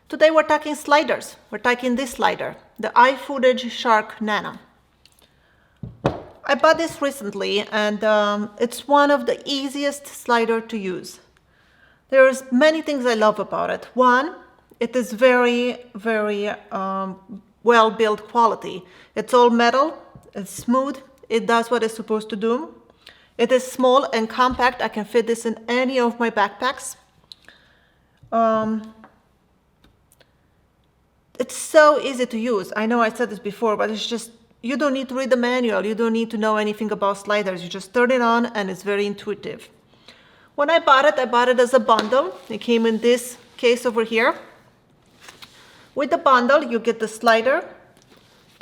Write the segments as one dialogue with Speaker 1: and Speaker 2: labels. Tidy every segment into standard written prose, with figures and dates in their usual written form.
Speaker 1: Today we're talking sliders. We're taking this slider, the IFootage Shark Nano. I bought this recently and it's one of the easiest slider to use. There's many things I love about it. One, it is very well built quality. It's all metal, it's smooth, it does what it's supposed to do. It is small and compact. I can fit this in any of my backpacks. It's so easy to use. I know I said this before, but it's just, you don't need to read the manual. You don't need to know anything about sliders. You just turn it on and it's very intuitive. When I bought it as a bundle. It came in this case over here. With the bundle, you get the slider.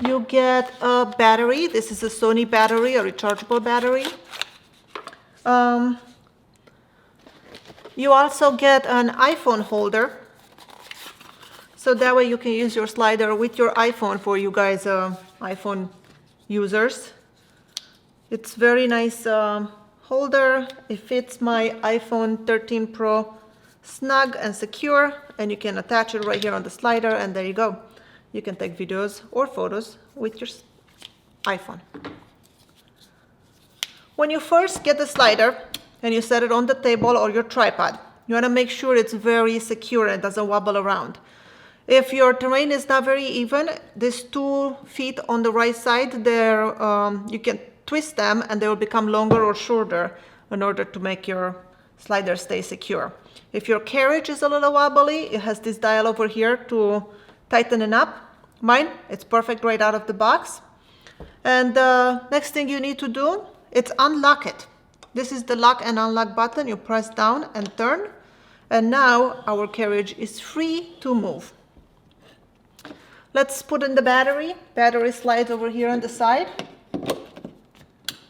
Speaker 1: You get a battery. This is a Sony battery, a rechargeable battery. You also get an iPhone holder. So that way you can use your slider with your iPhone for you guys iPhone users. It's very nice holder. It fits my iPhone 13 Pro snug and secure, and you can attach it right here on the slider, and there you go. You can take videos or photos with your iPhone. When you first get the slider and you set it on the table or your tripod, you want to make sure it's very secure and doesn't wobble around. If your terrain is not very even, these 2 feet on the right side, you can twist them and they will become longer or shorter in order to make your slider stay secure. If your carriage is a little wobbly, it has this dial over here to tighten it up. Mine, it's perfect right out of the box. And the next thing you need to do, it's unlock it. This is the lock and unlock button. You press down and turn. And now our carriage is free to move. Let's put in the battery. Battery slides over here on the side.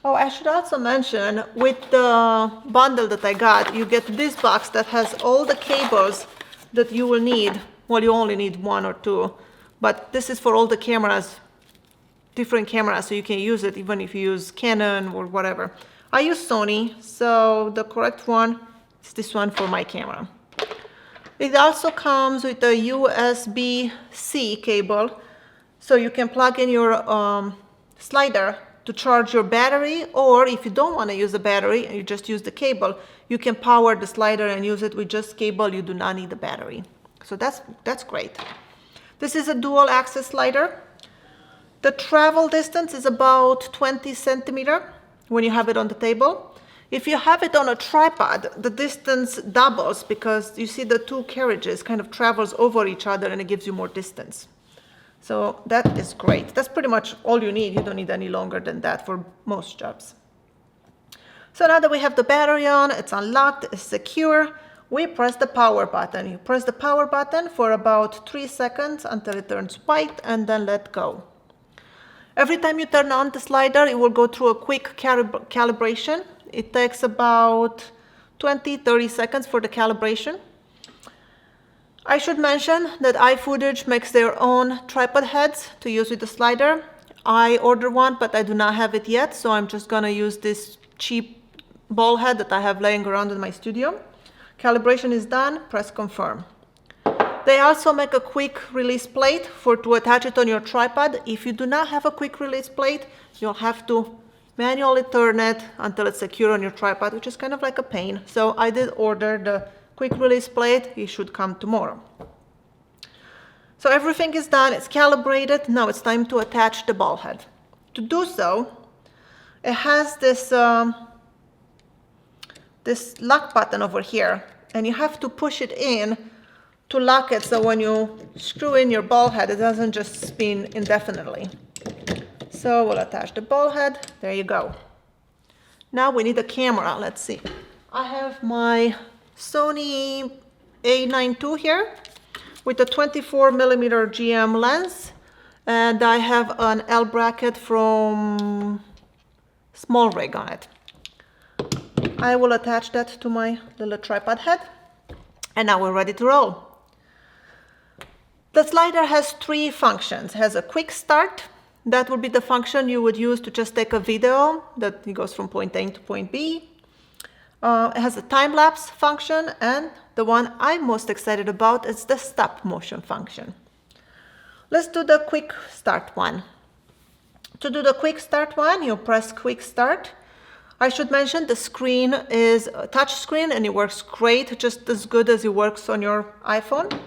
Speaker 1: Oh, I should also mention, with the bundle that I got, you get this box that has all the cables that you will need. Well, you only need 1 or 2, but this is for all the cameras, different cameras, so you can use it even if you use Canon or whatever. I use Sony, so the correct one is this one for my camera. It also comes with a USB-C cable, so you can plug in your slider to charge your battery, or if you don't want to use the battery and you just use the cable, you can power the slider and use it with just cable. You do not need the battery. So that's great. This is a dual axis slider. The travel distance is about 20 centimeters when you have it on the table. If you have it on a tripod, the distance doubles because you see the 2 carriages kind of travels over each other and it gives you more distance. So that is great. That's pretty much all you need. You don't need any longer than that for most jobs. So now that we have the battery on, it's unlocked, it's secure, we press the power button. You press the power button for about 3 seconds until it turns white and then let go. Every time you turn on the slider, it will go through a quick calibration. It takes about 20-30 seconds for the calibration. I should mention that IFootage makes their own tripod heads to use with the slider. I ordered one, but I do not have it yet, so I'm just gonna use this cheap ball head that I have laying around in my studio. Calibration is done, press confirm. They also make a quick release plate to attach it on your tripod. If you do not have a quick release plate, you'll have to manually turn it until it's secure on your tripod, which is kind of like a pain. So I did order the quick release plate. It should come tomorrow. So everything is done, it's calibrated. Now it's time to attach the ball head. To do so, it has this lock button over here, and you have to push it in to lock it, so when you screw in your ball head, it doesn't just spin indefinitely. So we'll attach the ball head. There you go. Now we need a camera. Let's see. I have my Sony A9 II here with a 24mm GM lens, and I have an L bracket from Small Rig on it. I will attach that to my little tripod head, and now we're ready to roll. The slider has 3 functions. It has a quick start. That would be the function you would use to just take a video that goes from point A to point B. It has a time-lapse function, and the one I'm most excited about is the stop motion function. Let's do the quick start one. To do the quick start one, you press quick start. I should mention the screen is a touch screen and it works great, just as good as it works on your iPhone.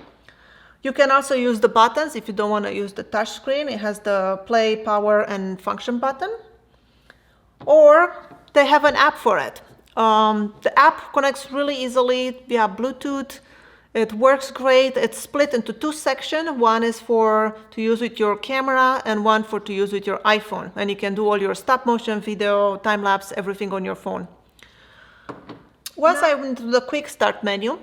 Speaker 1: You can also use the buttons if you don't want to use the touch screen. It has the play, power, and function button. Or they have an app for it. The app connects really easily via Bluetooth. It works great. It's split into two sections. One is to use with your camera and one to use with your iPhone. And you can do all your stop motion, video, time lapse, everything on your phone. Once I went to the quick start menu,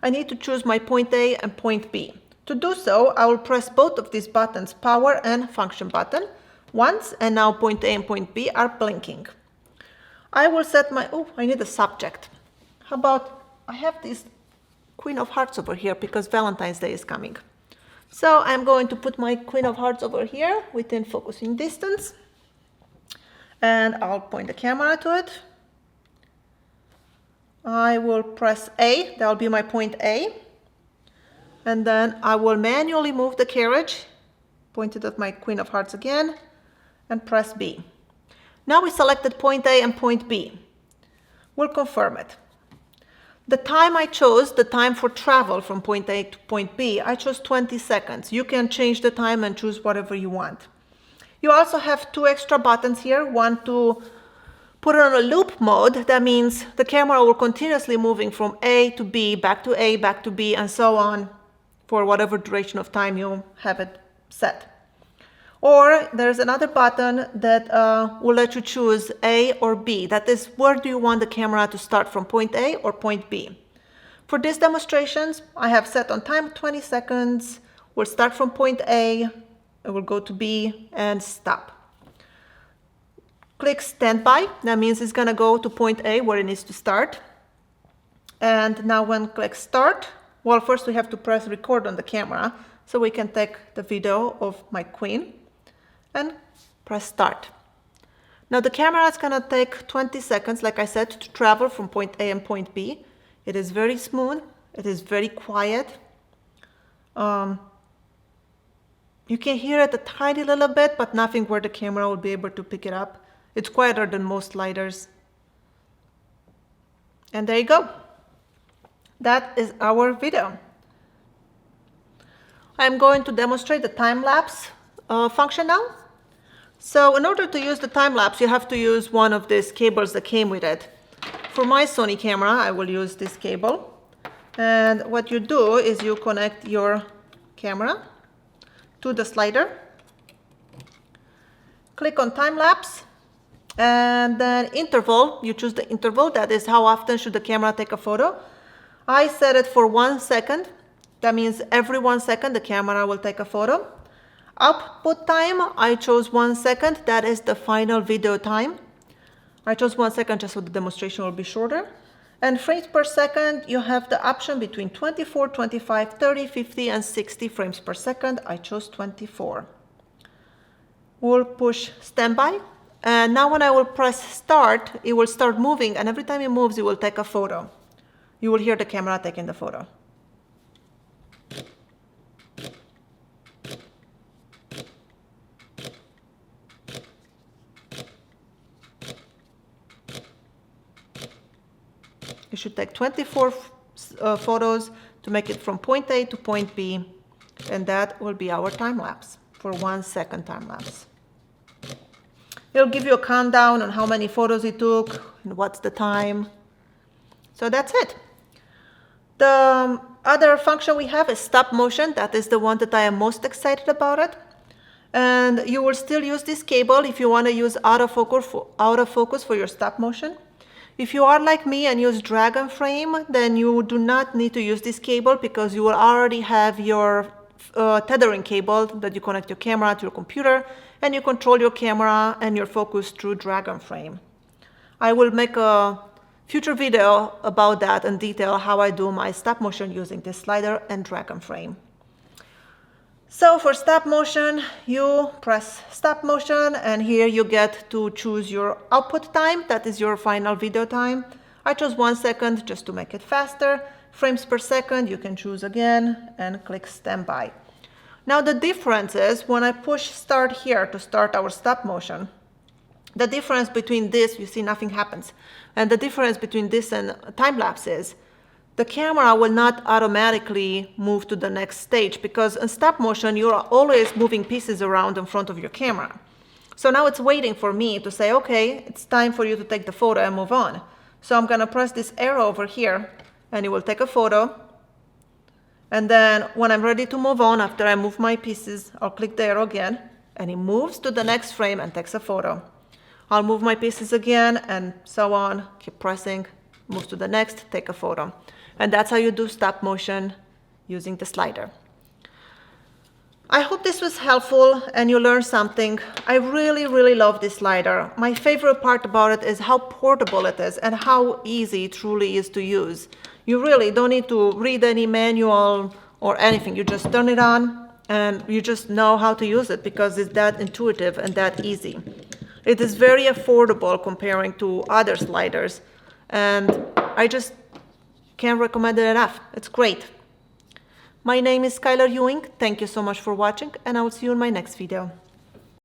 Speaker 1: I need to choose my point A and point B. To do so, I will press both of these buttons, power and function button, once, and now point A and point B are blinking. I will set my, I need a subject. How about, I have this Queen of Hearts over here because Valentine's Day is coming. So I'm going to put my Queen of Hearts over here within focusing distance. And I'll point the camera to it. I will press A, that will be my point A. And then I will manually move the carriage, point it at my Queen of Hearts again, and press B. Now we selected point A and point B. We'll confirm it. The time I chose, the time for travel from point A to point B, I chose 20 seconds. You can change the time and choose whatever you want. You also have two extra buttons here, one to put it on a loop mode. That means the camera will continuously moving from A to B, back to A, back to B, and so on for whatever duration of time you have it set. Or there's another button that will let you choose A or B. That is, where do you want the camera to start, from point A or point B? For these demonstrations, I have set on time 20 seconds. We'll start from point A, it will go to B, and stop. Click standby. That means it's gonna go to point A where it needs to start. And now when click start, well, first we have to press record on the camera so we can take the video of my queen and press start. Now the camera is gonna take 20 seconds, like I said, to travel from point A and point B. It is very smooth, it is very quiet. You can hear it a tiny little bit, but nothing where the camera will be able to pick it up. It's quieter than most sliders. And there you go. That is our video. I'm going to demonstrate the time-lapse function now. So in order to use the time-lapse, you have to use one of these cables that came with it. For my Sony camera, I will use this cable. And what you do is you connect your camera to the slider. Click on time-lapse. And then interval, you choose the interval, that is how often should the camera take a photo. I set it for 1 second. That means every 1 second the camera will take a photo. Output time, I chose 1 second. That is the final video time. I chose 1 second just so the demonstration will be shorter. And frames per second, you have the option between 24, 25, 30, 50, and 60 frames per second. I chose 24. We'll push standby. And now when I will press start, it will start moving, and every time it moves, it will take a photo. You will hear the camera taking the photo. You should take 24 photos to make it from point A to point B, and that will be our time lapse for 1 second time lapse. It'll give you a countdown on how many photos it took and what's the time. So that's it. The other function we have is stop motion. That is the one that I am most excited about it. And you will still use this cable if you want to use autofocus for your stop motion. If you are like me and use Dragonframe, then you do not need to use this cable because you will already have your tethering cable that you connect your camera to your computer, and you control your camera and your focus through Dragonframe. I will make a future video about that and detail how I do my stop motion using this slider and Dragonframe. So for stop motion, you press stop motion, and here you get to choose your output time. That is your final video time. I chose 1 second just to make it faster. Frames per second, you can choose again and click standby. Now the difference is when I push start here to start our stop motion, the difference between this, you see nothing happens. And the difference between this and time lapse is the camera will not automatically move to the next stage because in stop motion, you're always moving pieces around in front of your camera. So now it's waiting for me to say, okay, it's time for you to take the photo and move on. So I'm gonna press this arrow over here and it will take a photo. And then when I'm ready to move on, after I move my pieces, I'll click the arrow again and it moves to the next frame and takes a photo. I'll move my pieces again and so on, keep pressing, move to the next, take a photo. And that's how you do stop motion using the slider. I hope this was helpful and you learned something. I really, really love this slider. My favorite part about it is how portable it is and how easy it truly is to use. You really don't need to read any manual or anything. You just turn it on and you just know how to use it because it's that intuitive and that easy. It is very affordable comparing to other sliders, and I just can't recommend it enough. It's great. My name is Skylar Ewing. Thank you so much for watching, and I will see you in my next video.